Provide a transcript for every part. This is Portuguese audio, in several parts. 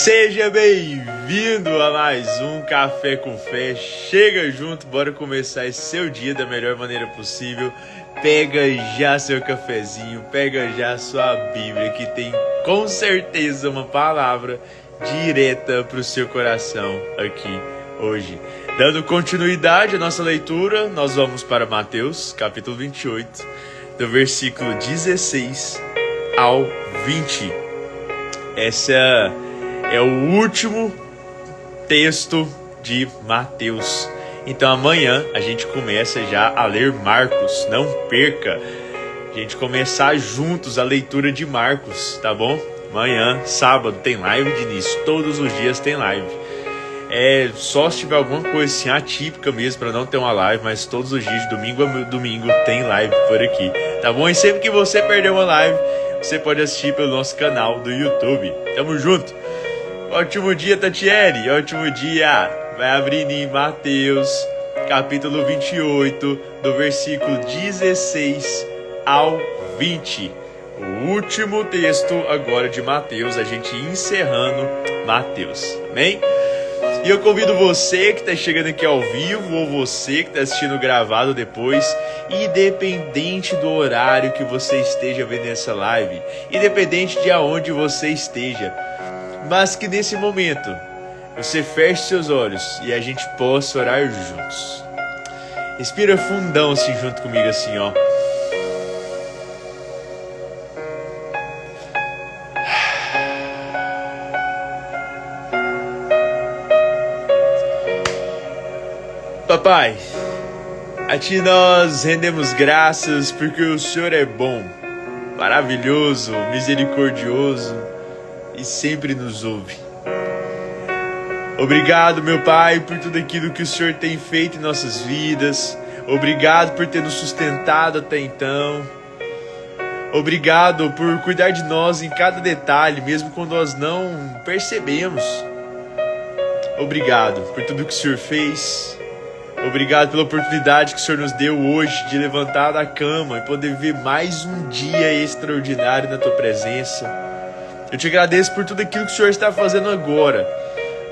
Seja bem-vindo a mais um Café com Fé. Chega junto, bora começar esse seu dia da melhor maneira possível. Pega já seu cafezinho, pega já sua Bíblia, que tem com certeza uma palavra direta para o seu coração aqui hoje. Dando continuidade à nossa leitura, nós vamos para Mateus, capítulo 28, do versículo 16 ao 20. Essa é o último texto de Mateus. Então amanhã a gente começa já a ler Marcos. Não perca a gente começar juntos a leitura de Marcos, tá bom? Amanhã, sábado, tem live de início. Todos os dias tem live. Só se tiver alguma coisa assim atípica mesmo para não ter uma live, mas todos os dias, domingo a domingo, tem live por aqui, tá bom? E sempre que você perder uma live, você pode assistir pelo nosso canal do YouTube. Tamo junto. Ótimo dia, Tatiele. Ótimo dia. Vai abrindo em Mateus, capítulo 28, do versículo 16 ao 20. O último texto agora de Mateus, a gente encerrando Mateus. Amém? E eu convido você que está chegando aqui ao vivo ou você que está assistindo gravado depois, independente do horário que você esteja vendo essa live, independente de aonde você esteja, mas que nesse momento você feche seus olhos e a gente possa orar juntos. Respira fundão assim junto comigo assim, ó. Papai, a Ti nós rendemos graças porque o Senhor é bom, maravilhoso, misericordioso e sempre nos ouve. Obrigado, meu Pai, por tudo aquilo que o Senhor tem feito em nossas vidas. Obrigado por ter nos sustentado até então. Obrigado por cuidar de nós em cada detalhe, mesmo quando nós não percebemos. Obrigado por tudo que o Senhor fez. Obrigado pela oportunidade que o Senhor nos deu hoje de levantar da cama e poder viver mais um dia extraordinário na Tua presença. Eu te agradeço por tudo aquilo que o Senhor está fazendo agora,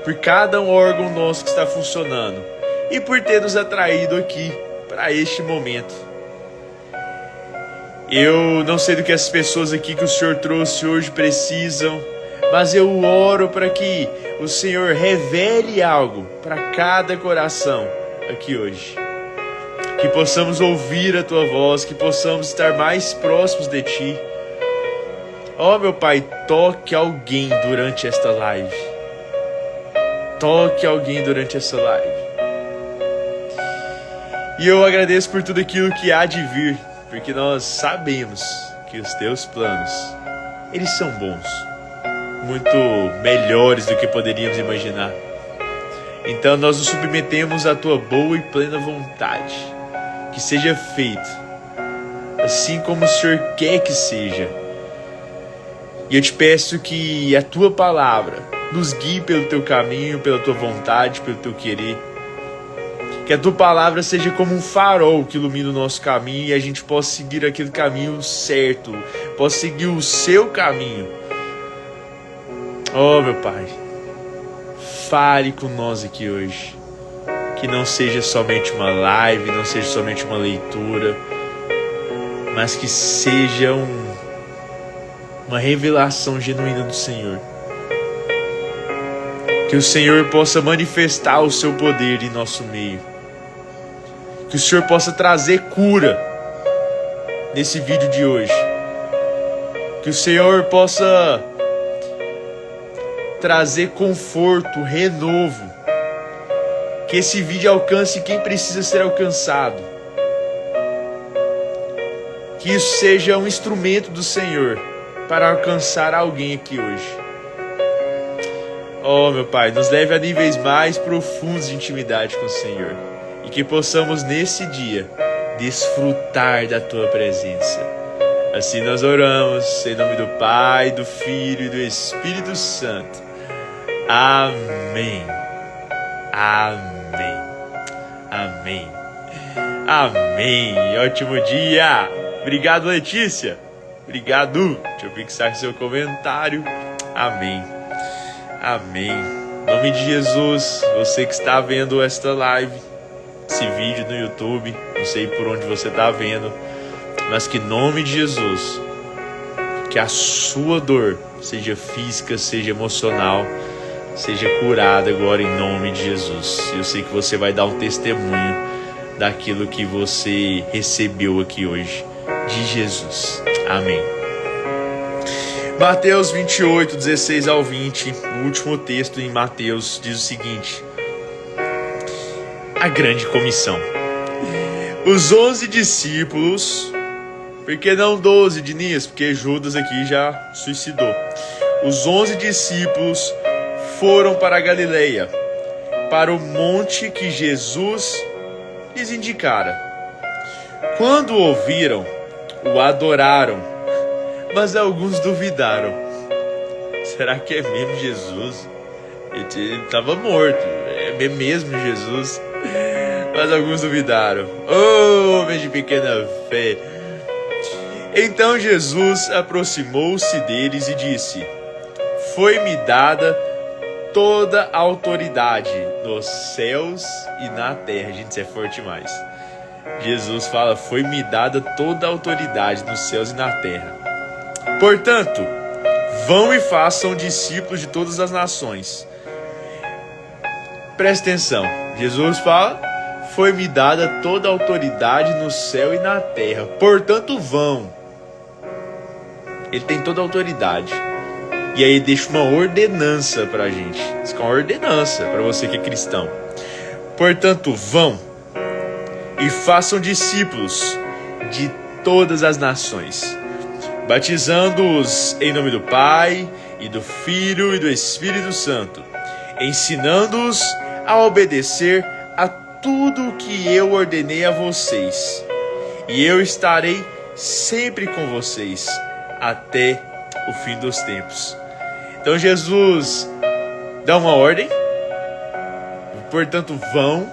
por cada órgão nosso que está funcionando e por ter nos atraído aqui para este momento. Eu não sei do que as pessoas aqui que o Senhor trouxe hoje precisam, mas eu oro para que o Senhor revele algo para cada coração aqui hoje. Que possamos ouvir a Tua voz, que possamos estar mais próximos de Ti. Ó, meu Pai, toque alguém durante esta live. Toque alguém durante essa live. E eu agradeço por tudo aquilo que há de vir, porque nós sabemos que os Teus planos, eles são bons, muito melhores do que poderíamos imaginar. Então nós nos submetemos à Tua boa e plena vontade, que seja feito assim como o Senhor quer que seja. E eu te peço que a Tua palavra nos guie pelo Teu caminho, pela Tua vontade, pelo Teu querer. Que a Tua palavra seja como um farol que ilumina o nosso caminho e a gente possa seguir aquele caminho certo, possa seguir o Seu caminho. Oh, meu Pai, fale com nós aqui hoje. Que não seja somente uma live, não seja somente uma leitura, mas que seja uma revelação genuína do Senhor. Que o Senhor possa manifestar o Seu poder em nosso meio. Que o Senhor possa trazer cura nesse vídeo de hoje. Que o Senhor possa trazer conforto, renovo. Que esse vídeo alcance quem precisa ser alcançado. Que isso seja um instrumento do Senhor para alcançar alguém aqui hoje. Oh, meu Pai, nos leve a níveis mais profundos de intimidade com o Senhor. E que possamos nesse dia desfrutar da Tua presença. Assim nós oramos, em nome do Pai, do Filho e do Espírito Santo. Amém. Amém. Amém. Amém. Ótimo dia. Obrigado, Letícia. Obrigado. Deixa eu fixar seu comentário. Amém. Amém. Em nome de Jesus, você que está vendo esta live, esse vídeo no YouTube, não sei por onde você está vendo, mas que em nome de Jesus, que a sua dor, seja física, seja emocional, seja curada agora em nome de Jesus. Eu sei que você vai dar um testemunho daquilo que você recebeu aqui hoje, de Jesus. Amém. Mateus 28, 16 ao 20, o último texto em Mateus, diz o seguinte: a grande comissão. Os 11 discípulos, por que não 12, Diniz? Porque Judas aqui já suicidou. Os 11 discípulos foram para a Galileia, para o monte que Jesus lhes indicara. Quando o ouviram, o adoraram, mas alguns duvidaram. Será que é mesmo Jesus? Ele estava morto, é mesmo Jesus? Mas alguns duvidaram. Oh, homem de pequena fé! Então Jesus aproximou-se deles e disse: foi-me dada toda a autoridade nos céus e na terra. Gente, isso é forte demais. Jesus fala: foi-me dada toda a autoridade nos céus e na terra. Portanto, vão e façam discípulos de todas as nações. Presta atenção. Jesus fala: foi-me dada toda a autoridade no céu e na terra. Portanto, vão. Ele tem toda a autoridade. E aí deixa uma ordenança pra gente. Isso é uma ordenança para você que é cristão. Portanto, vão e façam discípulos de todas as nações, batizando-os em nome do Pai, e do Filho, e do Espírito Santo, ensinando-os a obedecer a tudo o que eu ordenei a vocês. E eu estarei sempre com vocês até o fim dos tempos. Então Jesus dá uma ordem, portanto vão,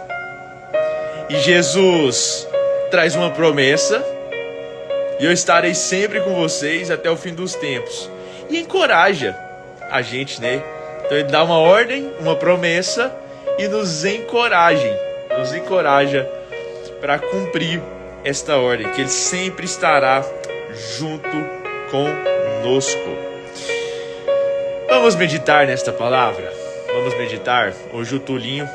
e Jesus traz uma promessa: e eu estarei sempre com vocês até o fim dos tempos. E encoraja a gente, né? Então ele dá uma ordem, uma promessa, e nos encoraja para cumprir esta ordem, que ele sempre estará junto conosco. Vamos meditar nesta palavra? Vamos meditar? Hoje o Túlio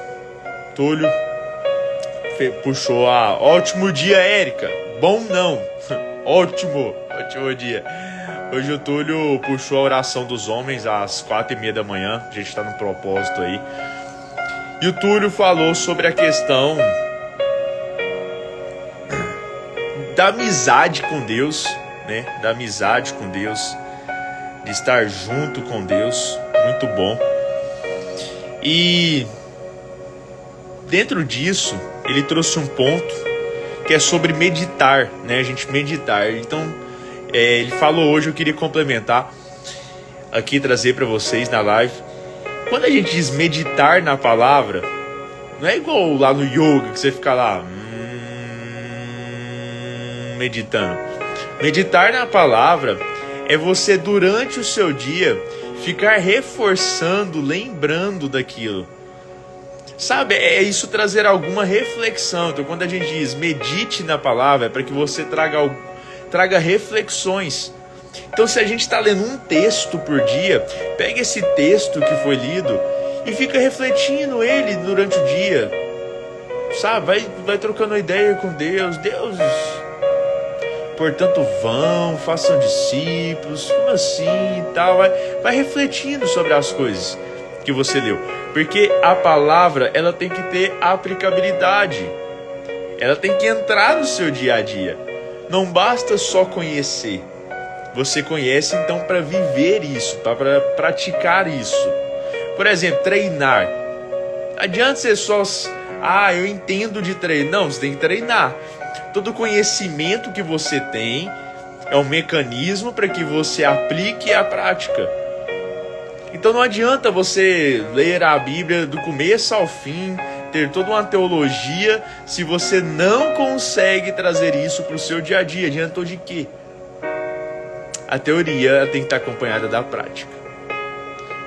puxou a ótimo dia, Érica. Bom não. Ótimo dia. Hoje o Túlio puxou a oração dos homens às 4:30 da manhã. A gente está no propósito aí. E o Túlio falou sobre a questão da amizade com Deus, né? Da amizade com Deus, de estar junto com Deus. Muito bom. E dentro disso, ele trouxe um ponto que é sobre meditar, né? A gente meditar. Então, ele falou hoje, eu queria complementar aqui, trazer para vocês na live. Quando a gente diz meditar na palavra, não é igual lá no yoga, que você fica lá meditando. Meditar na palavra é você, durante o seu dia, ficar reforçando, lembrando daquilo. Sabe, é isso, trazer alguma reflexão. Então, quando a gente diz medite na palavra, é para que você traga reflexões. Então, se a gente está lendo um texto por dia, pega esse texto que foi lido e fica refletindo ele durante o dia. Sabe, vai trocando ideia com Deus. Portanto, vão, façam discípulos, como assim e tal. Vai refletindo sobre as coisas que você leu. Porque a palavra, ela tem que ter aplicabilidade. Ela tem que entrar no seu dia a dia. Não basta só conhecer. Você conhece, então, para viver isso, para praticar isso. Por exemplo, treinar. Não adianta você só... eu entendo de treinar. Não, você tem que treinar. Todo conhecimento que você tem é um mecanismo para que você aplique a prática. Então não adianta você ler a Bíblia do começo ao fim, ter toda uma teologia, se você não consegue trazer isso para o seu dia a dia. Adiantou de quê? A teoria tem que estar acompanhada da prática.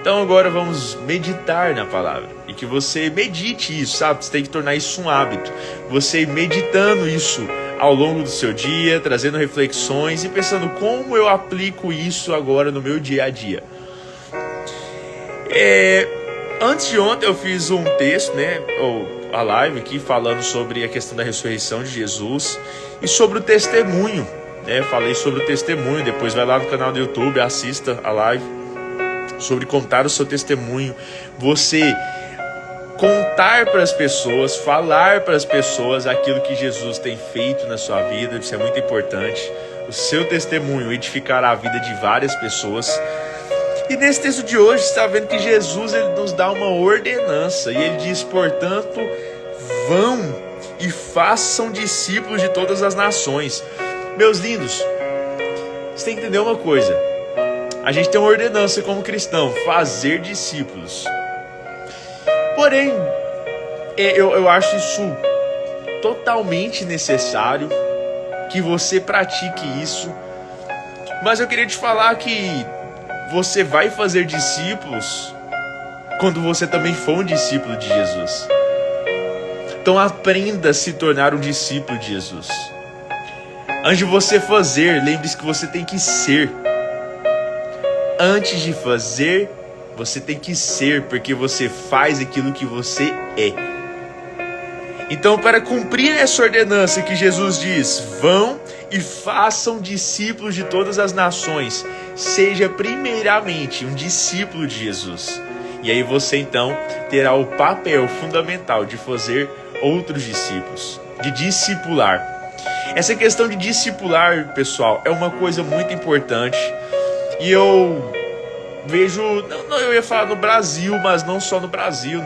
Então agora vamos meditar na palavra. E que você medite isso, sabe? Você tem que tornar isso um hábito. Você ir meditando isso ao longo do seu dia, trazendo reflexões e pensando como eu aplico isso agora no meu dia a dia. Antes de ontem eu fiz um texto, ou a live aqui, falando sobre a questão da ressurreição de Jesus e sobre o testemunho. Falei sobre o testemunho, depois vai lá no canal do YouTube, assista a live sobre contar o seu testemunho. Você contar para as pessoas, falar para as pessoas aquilo que Jesus tem feito na sua vida, isso é muito importante. O seu testemunho edificará a vida de várias pessoas. E nesse texto de hoje, você está vendo que Jesus ele nos dá uma ordenança. E ele diz, portanto, vão e façam discípulos de todas as nações. Meus lindos, você tem que entender uma coisa. A gente tem uma ordenança como cristão, fazer discípulos. Porém, eu acho isso totalmente necessário, que você pratique isso. Mas eu queria te falar que você vai fazer discípulos quando você também for um discípulo de Jesus. Então aprenda a se tornar um discípulo de Jesus. Antes de você fazer, lembre-se que você tem que ser. Antes de fazer, você tem que ser, porque você faz aquilo que você é. Então, para cumprir essa ordenança que Jesus diz, vão e façam discípulos de todas as nações, seja primeiramente um discípulo de Jesus. E aí você então terá o papel fundamental de fazer outros discípulos, de discipular. Essa questão de discipular, pessoal, é uma coisa muito importante. E eu vejo, eu ia falar no Brasil, mas não só no Brasil,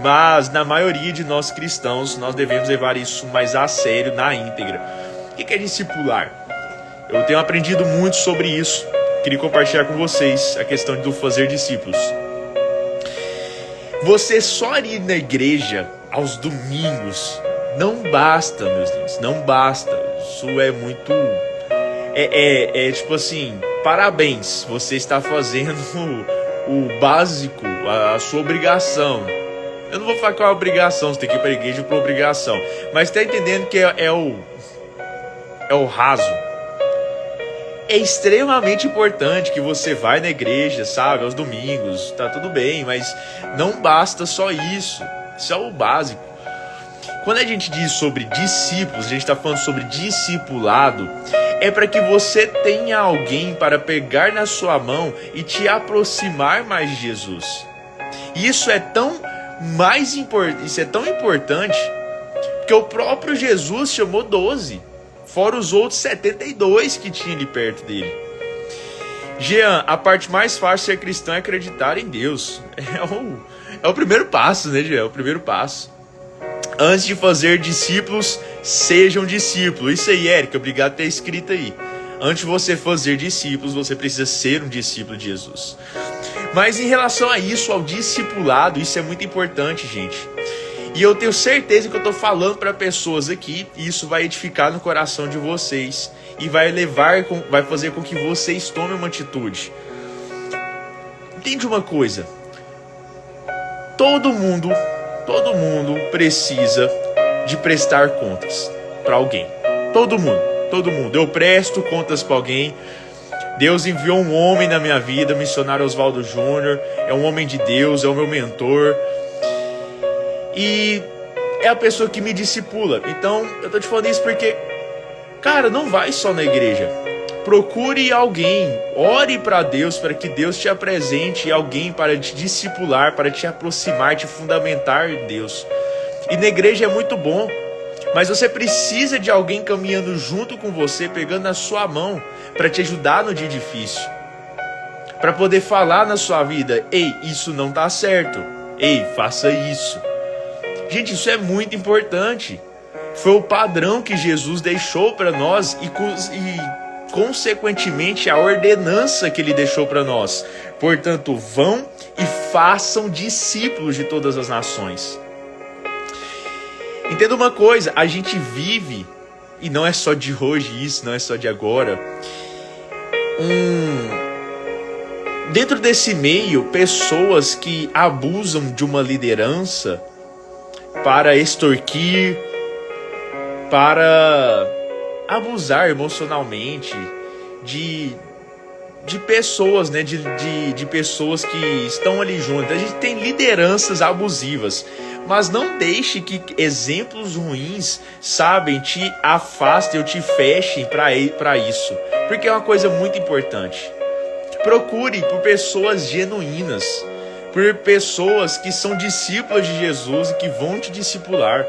mas na maioria de nós cristãos, nós devemos levar isso mais a sério, na íntegra. O que é discipular? Eu tenho aprendido muito sobre isso. Queria compartilhar com vocês a questão do fazer discípulos. Você só ir na igreja aos domingos não basta, meus Deus, não basta. Isso é muito... tipo assim, parabéns, você está fazendo o básico, a sua obrigação. Eu não vou falar que é uma obrigação, você tem que ir para a igreja por obrigação. Mas está entendendo que é o raso. É extremamente importante que você vá na igreja, sabe, aos domingos, tá tudo bem, mas não basta só isso. Isso é o básico. Quando a gente diz sobre discípulos, a gente está falando sobre discipulado, é para que você tenha alguém para pegar na sua mão e te aproximar mais de Jesus. Isso é tão importante, porque o próprio Jesus chamou 12, fora os outros 72 que tinha ali perto dele. Jean, a parte mais fácil de ser cristão é acreditar em Deus. É o primeiro passo, Jean? É o primeiro passo. Antes de fazer discípulos, sejam discípulos. Isso aí, Érica, obrigado por ter escrito aí. Antes de você fazer discípulos, você precisa ser um discípulo de Jesus. Mas em relação a isso, ao discipulado, isso é muito importante, gente. E eu tenho certeza que eu estou falando para pessoas aqui, e isso vai edificar no coração de vocês. E vai fazer com que vocês tomem uma atitude. Entende uma coisa? Todo mundo precisa de prestar contas para alguém. Todo mundo. Eu presto contas para alguém. Deus enviou um homem na minha vida, o missionário Oswaldo Júnior. É um homem de Deus, é o meu mentor. E é a pessoa que me discipula. Então, eu tô te falando isso porque, cara, não vai só na igreja. Procure alguém, ore para Deus, para que Deus te apresente alguém para te discipular, para te aproximar, te fundamentar em Deus. E na igreja é muito bom, mas você precisa de alguém caminhando junto com você, pegando na sua mão, para te ajudar no dia difícil. Para poder falar na sua vida, ei, isso não tá certo, ei, faça isso. Gente, isso é muito importante. Foi o padrão que Jesus deixou para nós e consequentemente, a ordenança que ele deixou para nós. Portanto, vão e façam discípulos de todas as nações. Entenda uma coisa, a gente vive, e não é só de hoje isso, não é só de agora, dentro desse meio, pessoas que abusam de uma liderança para extorquir, para abusar emocionalmente de pessoas, né? De pessoas que estão ali juntas. A gente tem lideranças abusivas, mas não deixe que exemplos ruins, sabem, te afastem ou te fechem para isso, porque é uma coisa muito importante. Procure por pessoas genuínas, por pessoas que são discípulas de Jesus e que vão te discipular.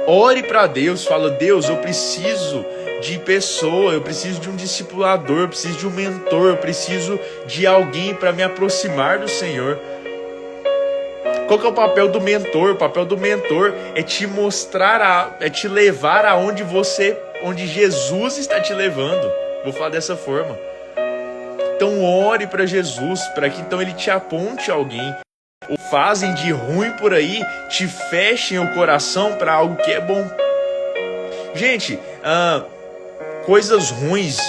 Ore para Deus, fala: Deus, eu preciso de pessoa, eu preciso de um discipulador, eu preciso de um mentor, eu preciso de alguém para me aproximar do Senhor. Qual que é o papel do mentor? O papel do mentor é te mostrar, é te levar aonde onde Jesus está te levando. Vou falar dessa forma. Então ore para Jesus, para que então ele te aponte alguém. Ou fazem de ruim por aí, te fechem o coração para algo que é bom. Gente, coisas ruins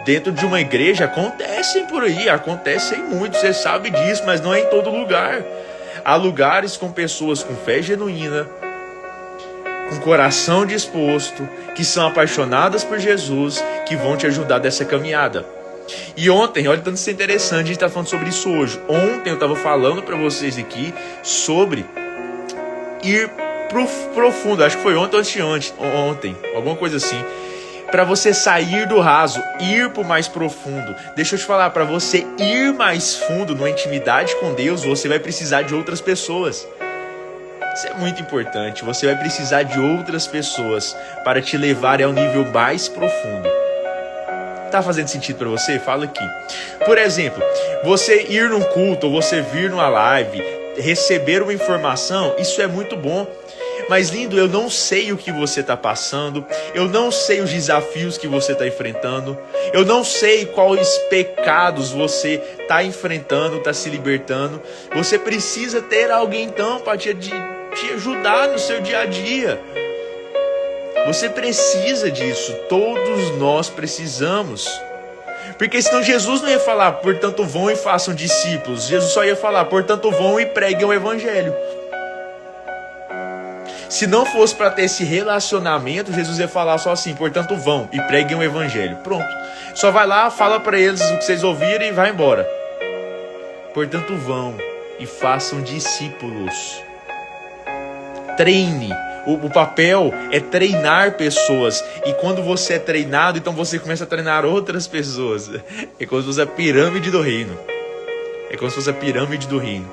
dentro de uma igreja acontecem por aí, acontecem muito, você sabe disso, mas não é em todo lugar. Há lugares com pessoas com fé genuína, com coração disposto, que são apaixonadas por Jesus, que vão te ajudar dessa caminhada. E ontem, olha tanto isso é interessante, a gente está falando sobre isso hoje. Ontem eu estava falando para vocês aqui sobre ir pro profundo, acho que foi ontem ou ontem, alguma coisa assim. Para você sair do raso, ir para o mais profundo. Deixa eu te falar, para você ir mais fundo na intimidade com Deus, você vai precisar de outras pessoas. Isso é muito importante, você vai precisar de outras pessoas para te levar ao nível mais profundo. Tá fazendo sentido para você? Fala aqui. Por exemplo, você ir num culto, ou você vir numa live, receber uma informação, isso é muito bom. Mas lindo, eu não sei o que você está passando, eu não sei os desafios que você está enfrentando, eu não sei quais pecados você está enfrentando, está se libertando. Você precisa ter alguém então para te ajudar no seu dia a dia. Você precisa disso, todos nós precisamos. Porque senão Jesus não ia falar, portanto vão e façam discípulos. Jesus só ia falar, portanto vão e preguem o evangelho. Se não fosse para ter esse relacionamento, Jesus ia falar só assim, portanto vão e preguem o evangelho. Pronto. Só vai lá, fala para eles o que vocês ouviram e vai embora. Portanto vão e façam discípulos. Treine. O papel é treinar pessoas. E quando você é treinado, então você começa a treinar outras pessoas. É como se fosse a pirâmide do reino. É como se fosse a pirâmide do reino.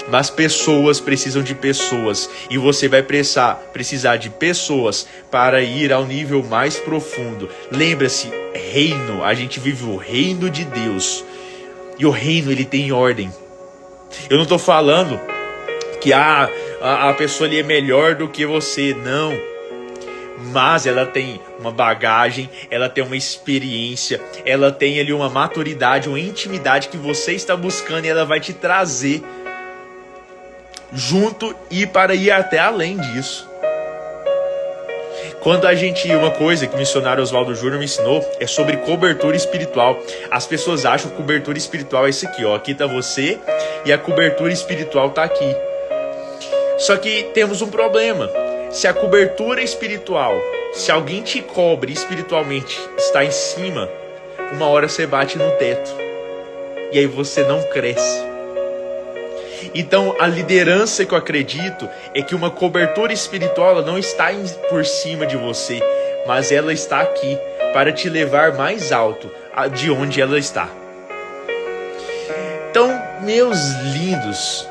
Mas pessoas precisam de pessoas. E você vai precisar de pessoas para ir ao nível mais profundo. Lembra-se, reino. A gente vive o reino de Deus. E o reino, ele tem ordem. Eu não estou falando que a pessoa ali é melhor do que você, não. Mas ela tem uma bagagem, ela tem uma experiência, ela tem ali uma maturidade, uma intimidade que você está buscando e ela vai te trazer junto e para ir até além disso. Quando uma coisa que o missionário Oswaldo Júnior me ensinou é sobre cobertura espiritual. As pessoas acham que cobertura espiritual é isso aqui, ó. Aqui está você e a cobertura espiritual está aqui. Só que temos um problema. Se a cobertura espiritual, se alguém te cobre espiritualmente, está em cima, uma hora você bate no teto. E aí você não cresce. Então a liderança que eu acredito é que uma cobertura espiritual ela não está por cima de você, mas ela está aqui para te levar mais alto de onde ela está. Então, meus lindos,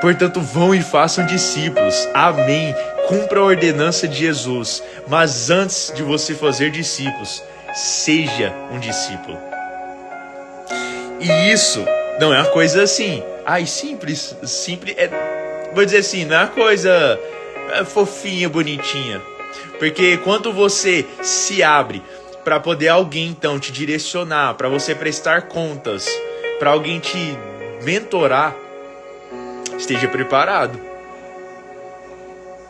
portanto, vão e façam discípulos. Amém. Cumpra a ordenança de Jesus. Mas antes de você fazer discípulos, seja um discípulo. E isso não é uma coisa assim, simples, vou dizer assim, não é uma coisa fofinha, bonitinha. Porque quando você se abre para poder alguém então te direcionar, para você prestar contas, para alguém te mentorar, esteja preparado.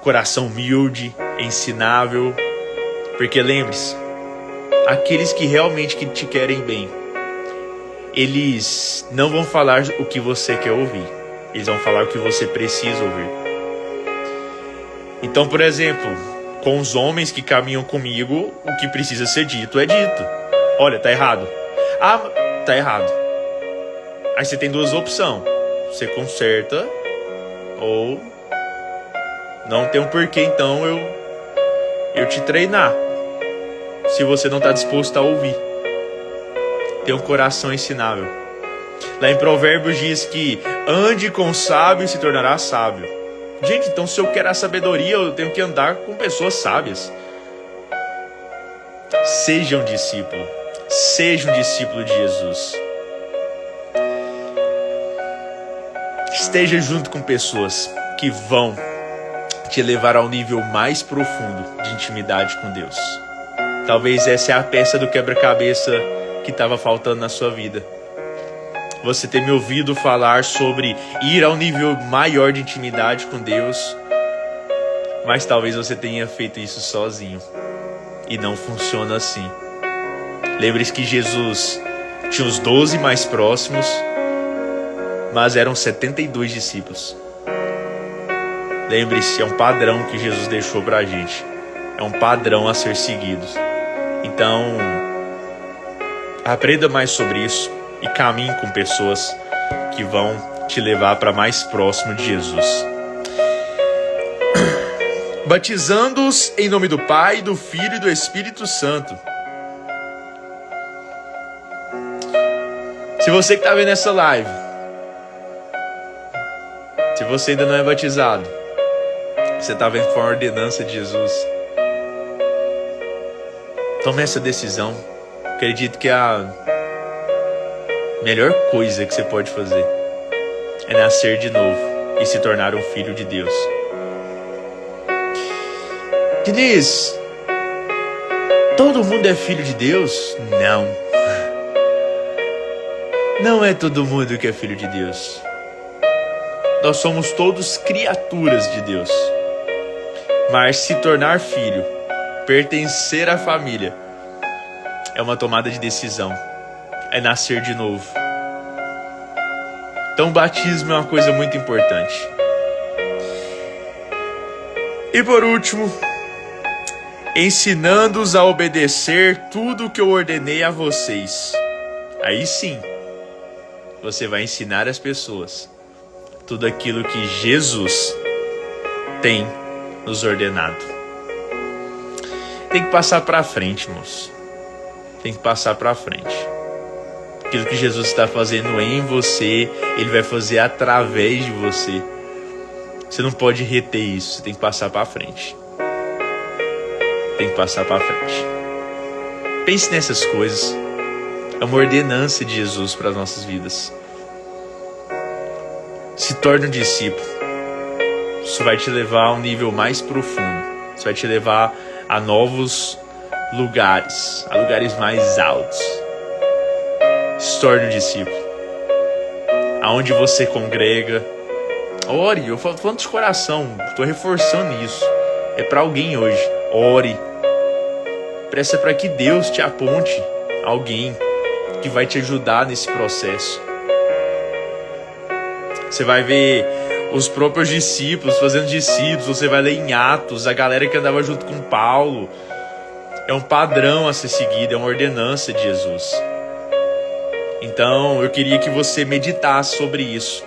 Coração humilde, ensinável. Porque lembre-se, aqueles que realmente te querem bem, eles não vão falar o que você quer ouvir. Eles vão falar o que você precisa ouvir. Então, por exemplo, com os homens que caminham comigo, o que precisa ser dito é dito. Olha, tá errado. Ah, tá errado. Aí você tem duas opções. Você conserta ou não tem um porquê, então eu te treinar. Se você não está disposto a ouvir. Tem um coração ensinável. Lá em Provérbios diz que ande com o sábio e se tornará sábio. Gente, então se eu quero a sabedoria, eu tenho que andar com pessoas sábias. Seja um discípulo. Seja um discípulo de Jesus. Esteja junto com pessoas que vão te levar ao nível mais profundo de intimidade com Deus. Talvez essa é a peça do quebra-cabeça que estava faltando na sua vida. Você ter me ouvido falar sobre ir ao nível maior de intimidade com Deus, mas talvez você tenha feito isso sozinho e não funciona assim. Lembre-se que Jesus tinha os 12 mais próximos, mas eram 72 discípulos. Lembre-se, é um padrão que Jesus deixou pra gente. É um padrão a ser seguido. Então, aprenda mais sobre isso e caminhe com pessoas que vão te levar para mais próximo de Jesus. Batizando-os em nome do Pai, do Filho e do Espírito Santo. Se você que está vendo essa live, se você ainda não é batizado, você está vendo com a ordenança de Jesus, tome essa decisão. Acredito que a melhor coisa que você pode fazer é nascer de novo e se tornar um filho de Deus. Diniz, todo mundo é filho de Deus? Não. Não é todo mundo que é filho de Deus. Nós somos todos criaturas de Deus. Mas se tornar filho, pertencer à família, é uma tomada de decisão. É nascer de novo. Então o batismo é uma coisa muito importante. E por último, ensinando-os a obedecer tudo o que eu ordenei a vocês. Aí sim, você vai ensinar as pessoas tudo aquilo que Jesus tem nos ordenado. Tem que passar para frente, moço. Tem que passar para frente. Aquilo que Jesus está fazendo em você, Ele vai fazer através de você. Você não pode reter isso. Você tem que passar para frente. Tem que passar para frente. Pense nessas coisas. É uma ordenança de Jesus para as nossas vidas. Se torne um discípulo. Isso vai te levar a um nível mais profundo. Isso vai te levar a novos lugares, a lugares mais altos. Se torne um discípulo. Aonde você congrega, ore. Eu falo falando de coração, estou reforçando isso. É para alguém hoje. Ore. Peça para que Deus te aponte alguém que vai te ajudar nesse processo. Você vai ver os próprios discípulos fazendo discípulos. Você vai ler em Atos a galera que andava junto com Paulo. É um padrão a ser seguido, é uma ordenança de Jesus. Então eu queria que você meditasse sobre isso.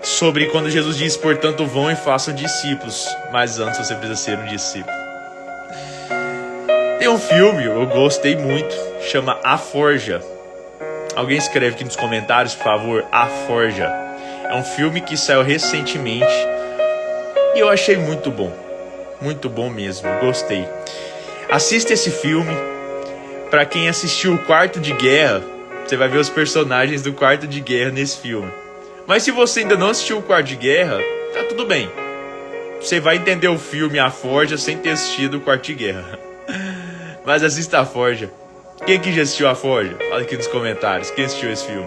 Sobre quando Jesus diz, portanto vão e façam discípulos. Mas antes você precisa ser um discípulo. Tem um filme, eu gostei muito, chama A Forja. Alguém escreve aqui nos comentários, por favor, A Forja. É um filme que saiu recentemente e eu achei muito bom. Muito bom mesmo, gostei. Assista esse filme. Para quem assistiu o Quarto de Guerra, você vai ver os personagens do Quarto de Guerra nesse filme. Mas se você ainda não assistiu o Quarto de Guerra, tá tudo bem. Você vai entender o filme A Forja sem ter assistido o Quarto de Guerra. Mas assista A Forja. Quem aqui já assistiu A Forja? Fala aqui nos comentários. Quem assistiu esse filme?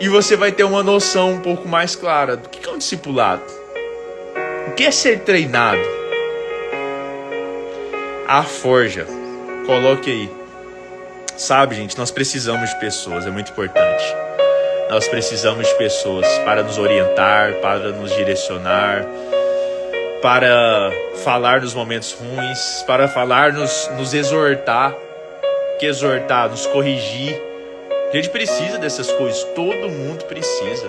E você vai ter uma noção um pouco mais clara do que é um discipulado. O que é ser treinado? A Forja. Coloque aí. Sabe, gente, nós precisamos de pessoas, é muito importante. Nós precisamos de pessoas para nos orientar, para nos direcionar, para falar nos momentos ruins, para falar, nos exortar, nos corrigir. A gente precisa dessas coisas, todo mundo precisa.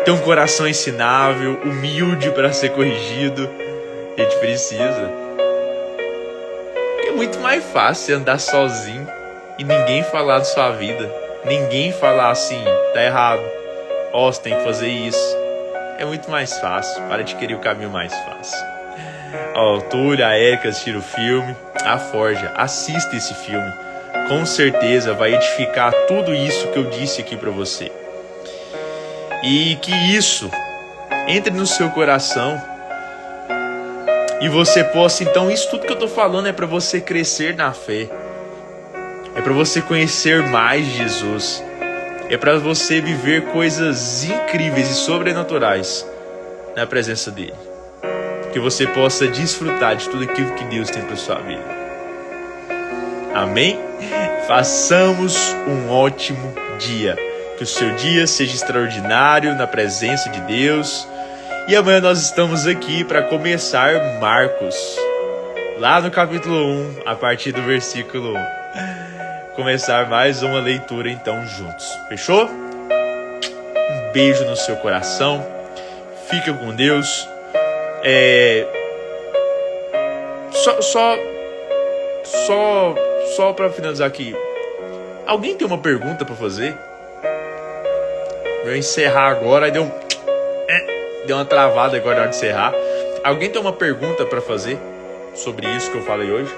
Ter um coração ensinável, humilde para ser corrigido, a gente precisa. É muito mais fácil andar sozinho e ninguém falar da sua vida. Ninguém falar assim, tá errado, ó, você tem que fazer isso. É muito mais fácil, para de querer o caminho mais fácil. Ó, o Túlio, a Érica assistiram o filme, a Forja, assista esse filme. Com certeza vai edificar tudo isso que eu disse aqui para você. E que isso entre no seu coração e você possa, então, isso tudo que eu tô falando é para você crescer na fé. É para você conhecer mais Jesus. É para você viver coisas incríveis e sobrenaturais na presença dele. Que você possa desfrutar de tudo aquilo que Deus tem para sua vida. Amém? Façamos um ótimo dia. Que o seu dia seja extraordinário na presença de Deus. E amanhã nós estamos aqui para começar Marcos. Lá no capítulo 1, a partir do versículo 1. Começar mais uma leitura então juntos. Fechou? Um beijo no seu coração. Fica com Deus. Só para finalizar aqui. Alguém tem uma pergunta para fazer? Vou encerrar agora. Aí deu uma travada agora na hora de encerrar. Alguém tem uma pergunta para fazer sobre isso que eu falei hoje?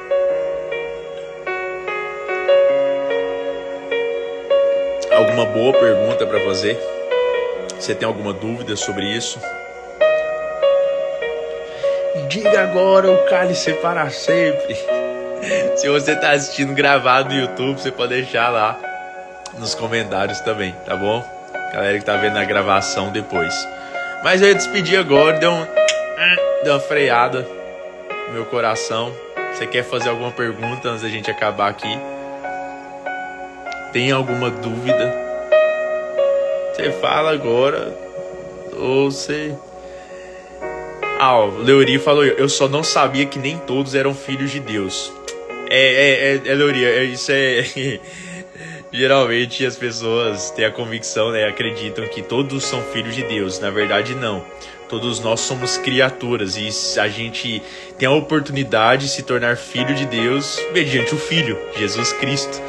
Alguma boa pergunta para fazer? Você tem alguma dúvida sobre isso? Diga agora o cálice para sempre. Se você está assistindo gravado no YouTube, você pode deixar lá nos comentários também, tá bom? Galera que tá vendo a gravação depois. Mas eu ia despedir agora, deu uma freada no meu coração. Você quer fazer alguma pergunta antes da gente acabar aqui? Tem alguma dúvida? Você fala agora. Ou você... o Leori falou, eu só não sabia que nem todos eram filhos de Deus. Leori, isso é... Geralmente as pessoas têm a convicção, né? Acreditam que todos são filhos de Deus. Na verdade, não. Todos nós somos criaturas e a gente tem a oportunidade de se tornar filho de Deus mediante o Filho, Jesus Cristo.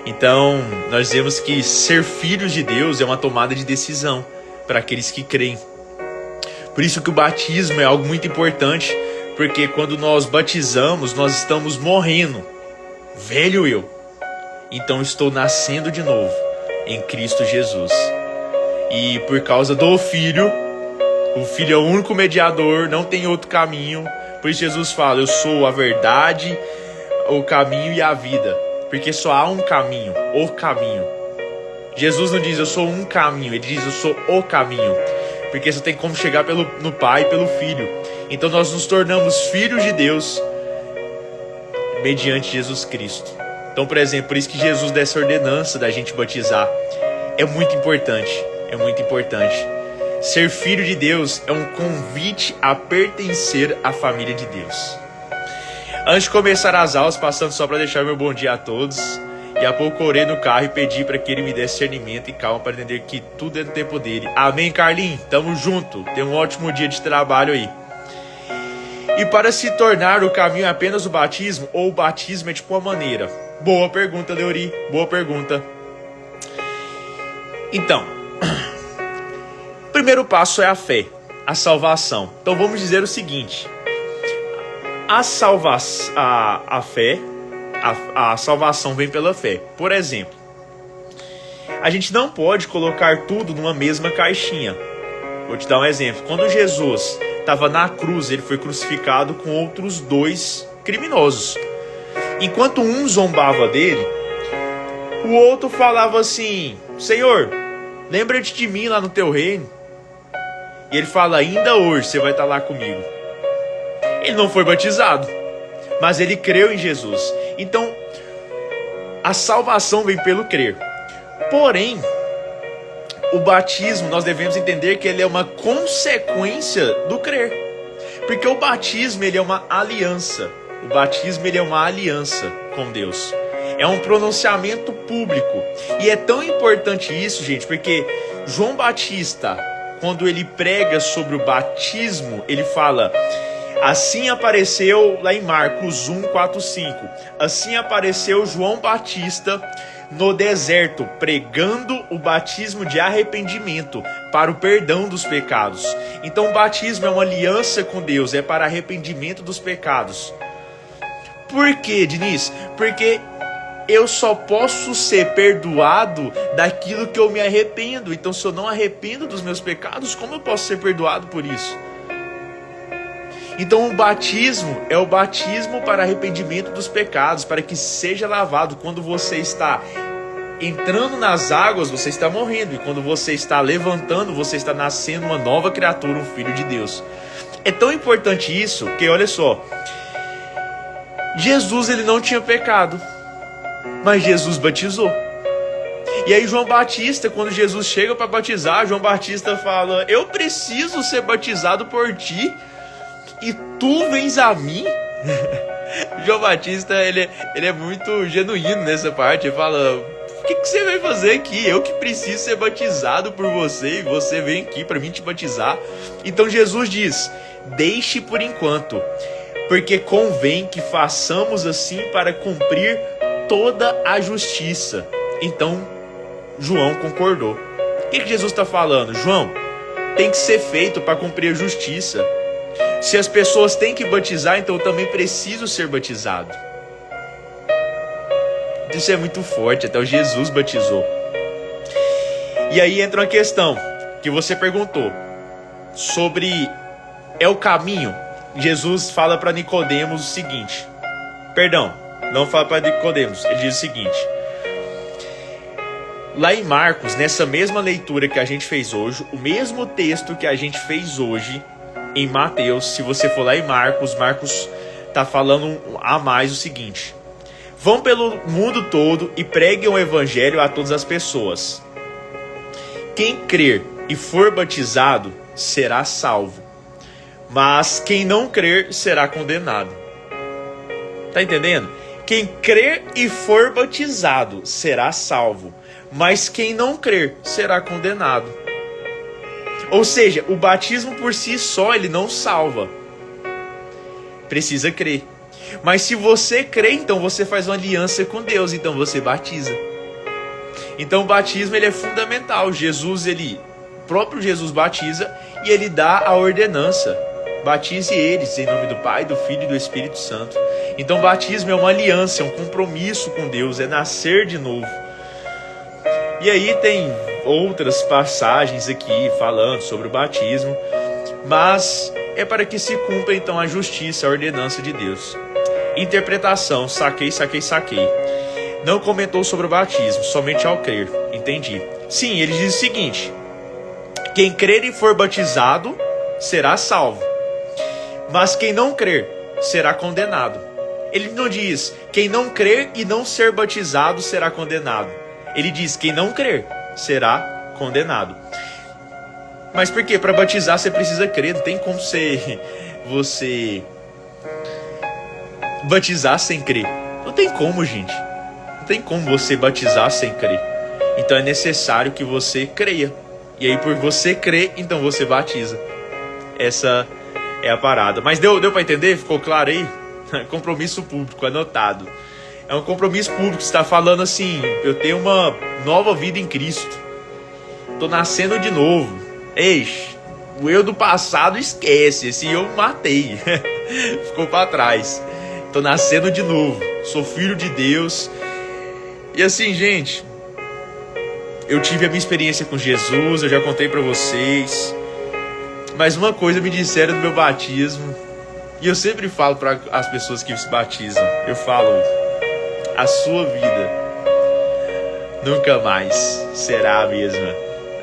Então, nós dizemos que ser filhos de Deus é uma tomada de decisão para aqueles que creem. Por isso que o batismo é algo muito importante, porque quando nós batizamos, nós estamos morrendo. Velho eu. Então estou nascendo de novo em Cristo Jesus. E por causa do Filho, o Filho é o único mediador, não tem outro caminho. Por isso Jesus fala, eu sou a verdade, o caminho e a vida. Porque só há um caminho, o caminho. Jesus não diz eu sou um caminho, ele diz eu sou o caminho. Porque só tem como chegar no Pai e pelo Filho. Então nós nos tornamos filhos de Deus mediante Jesus Cristo. Então, por exemplo, por isso que Jesus dá essa ordenança da gente batizar. É muito importante, é muito importante. Ser filho de Deus é um convite a pertencer à família de Deus. Antes de começar as aulas, passando só para deixar meu bom dia a todos. E há pouco orei no carro e pedi para que ele me desse discernimento e calma para entender que tudo é no tempo dele. Amém, Carlinhos? Tamo junto. Tenha um ótimo dia de trabalho aí. E para se tornar o caminho é apenas o batismo? Ou o batismo é tipo uma maneira? Boa pergunta, Leori. Boa pergunta. Então, o primeiro passo é a fé, a salvação. Então vamos dizer o seguinte. A salvação vem pela fé. Por exemplo, a gente não pode colocar tudo numa mesma caixinha. Vou te dar um exemplo. Quando Jesus estava na cruz, ele foi crucificado com outros 2 criminosos. Enquanto um zombava dele, o outro falava assim, Senhor, lembra-te de mim lá no teu reino. E ele fala, ainda hoje você vai estar lá comigo. Ele não foi batizado, mas ele creu em Jesus. Então, a salvação vem pelo crer. Porém, o batismo nós devemos entender que ele é uma consequência do crer. Porque o batismo ele é uma aliança. O batismo ele é uma aliança com Deus. É um pronunciamento público. E é tão importante isso, gente, porque João Batista, quando ele prega sobre o batismo, ele fala: assim apareceu, lá em Marcos 1, 4, 5. Assim apareceu João Batista no deserto, pregando o batismo de arrependimento para o perdão dos pecados. Então o batismo é uma aliança com Deus, é para arrependimento dos pecados. Por quê, Diniz? Porque eu só posso ser perdoado daquilo que eu me arrependo. Então, se eu não arrependo dos meus pecados, como eu posso ser perdoado por isso? Então, o batismo é o batismo para arrependimento dos pecados, para que seja lavado. Quando você está entrando nas águas, você está morrendo. E quando você está levantando, você está nascendo uma nova criatura, um filho de Deus. É tão importante isso, que olha só, Jesus ele não tinha pecado, mas Jesus batizou. E aí João Batista, quando Jesus chega para batizar, João Batista fala: eu preciso ser batizado por ti e tu vens a mim? João Batista ele é muito genuíno nessa parte. Ele fala: o que você vai fazer aqui? Eu que preciso ser batizado por você e você vem aqui para mim te batizar. Então Jesus diz: deixe por enquanto, porque convém que façamos assim para cumprir toda a justiça. Então João concordou. O que Jesus está falando? João, tem que ser feito para cumprir a justiça. Se as pessoas têm que batizar, então eu também preciso ser batizado. Isso é muito forte, até o Jesus batizou. E aí entra uma questão que você perguntou sobre é o caminho. Jesus fala para Nicodemos o seguinte, perdão, não fala para Nicodemos, ele diz o seguinte, lá em Marcos, nessa mesma leitura que a gente fez hoje, o mesmo texto que a gente fez hoje em Mateus, se você for lá em Marcos está falando a mais o seguinte: vão pelo mundo todo e preguem o evangelho a todas as pessoas. Quem crer e for batizado será salvo, mas quem não crer será condenado. Tá entendendo? Quem crer e for batizado será salvo, mas quem não crer será condenado. Ou seja, o batismo por si só ele não salva. Precisa crer. Mas se você crê, então você faz uma aliança com Deus, então você batiza. Então o batismo ele é fundamental. O próprio Jesus batiza e ele dá a ordenança. Batize eles em nome do Pai, do Filho e do Espírito Santo. Então o batismo é uma aliança, é um compromisso com Deus, é nascer de novo. E aí tem outras passagens aqui falando sobre o batismo, mas é para que se cumpra então a justiça, a ordenança de Deus. Interpretação, saquei. Não comentou sobre o batismo, somente ao crer. Entendi. Sim, ele diz o seguinte: quem crer e for batizado será salvo, mas quem não crer será condenado. Ele não diz quem não crer e não ser batizado será condenado. Ele diz quem não crer será condenado. Mas por quê? Para batizar você precisa crer. Não tem como você batizar sem crer. Não tem como, gente. Não tem como você batizar sem crer. Então é necessário que você creia. E aí por você crer, então você batiza. Essa é a parada. Mas deu para entender? Ficou claro aí? Compromisso público, anotado. É um compromisso público. Você está falando assim: eu tenho uma nova vida em Cristo. Estou nascendo de novo. Eixe, o eu do passado esquece. Esse eu matei. Ficou para trás. Estou nascendo de novo. Sou filho de Deus. E assim, gente, eu tive a minha experiência com Jesus. Eu já contei para vocês. Mas uma coisa me disseram do meu batismo, e eu sempre falo para as pessoas que se batizam, eu falo: a sua vida nunca mais será a mesma.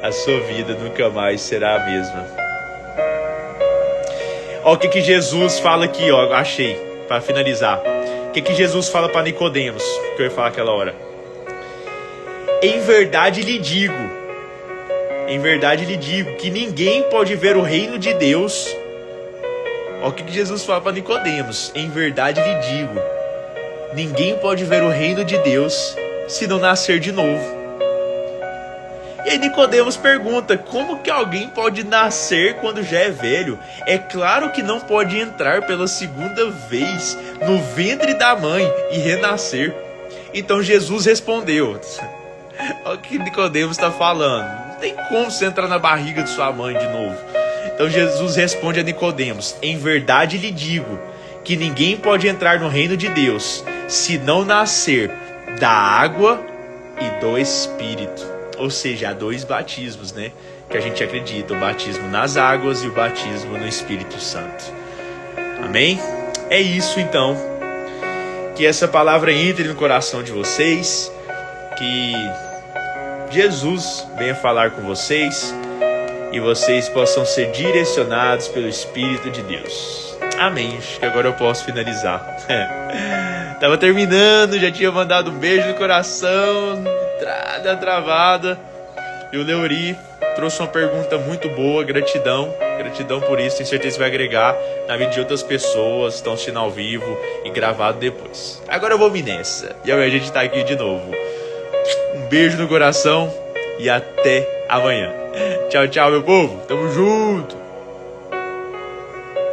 A sua vida nunca mais será a mesma. Ó, o que Jesus fala aqui, ó, achei, para finalizar. O que Jesus fala para Nicodemos, que eu ia falar aquela hora. em verdade lhe digo que ninguém pode ver o reino de Deus. Olha o que Jesus fala para Nicodemos: em verdade lhe digo, ninguém pode ver o reino de Deus se não nascer de novo. E aí Nicodemos pergunta: como que alguém pode nascer quando já é velho? É claro que não pode entrar pela segunda vez no ventre da mãe e renascer. Então Jesus respondeu: olha o que Nicodemos está falando, não tem como você entrar na barriga de sua mãe de novo. Então Jesus responde a Nicodemos: em verdade lhe digo que ninguém pode entrar no reino de Deus se não nascer da água e do Espírito. Ou seja, há dois batismos, né? Que a gente acredita: o batismo nas águas e o batismo no Espírito Santo. Amém? É isso então. Que essa palavra entre no coração de vocês. Que Jesus venha falar com vocês. E vocês possam ser direcionados pelo Espírito de Deus. Amém. Acho que agora eu posso finalizar. Tava terminando, já tinha mandado um beijo no coração, entrada travada. E o Leori trouxe uma pergunta muito boa, gratidão por isso, tenho certeza que vai agregar na vida de outras pessoas que estão assistindo ao vivo e gravado depois. Agora eu vou me nessa, e amanhã a gente tá aqui de novo. Um beijo no coração e até amanhã. Tchau, tchau, meu povo, tamo junto!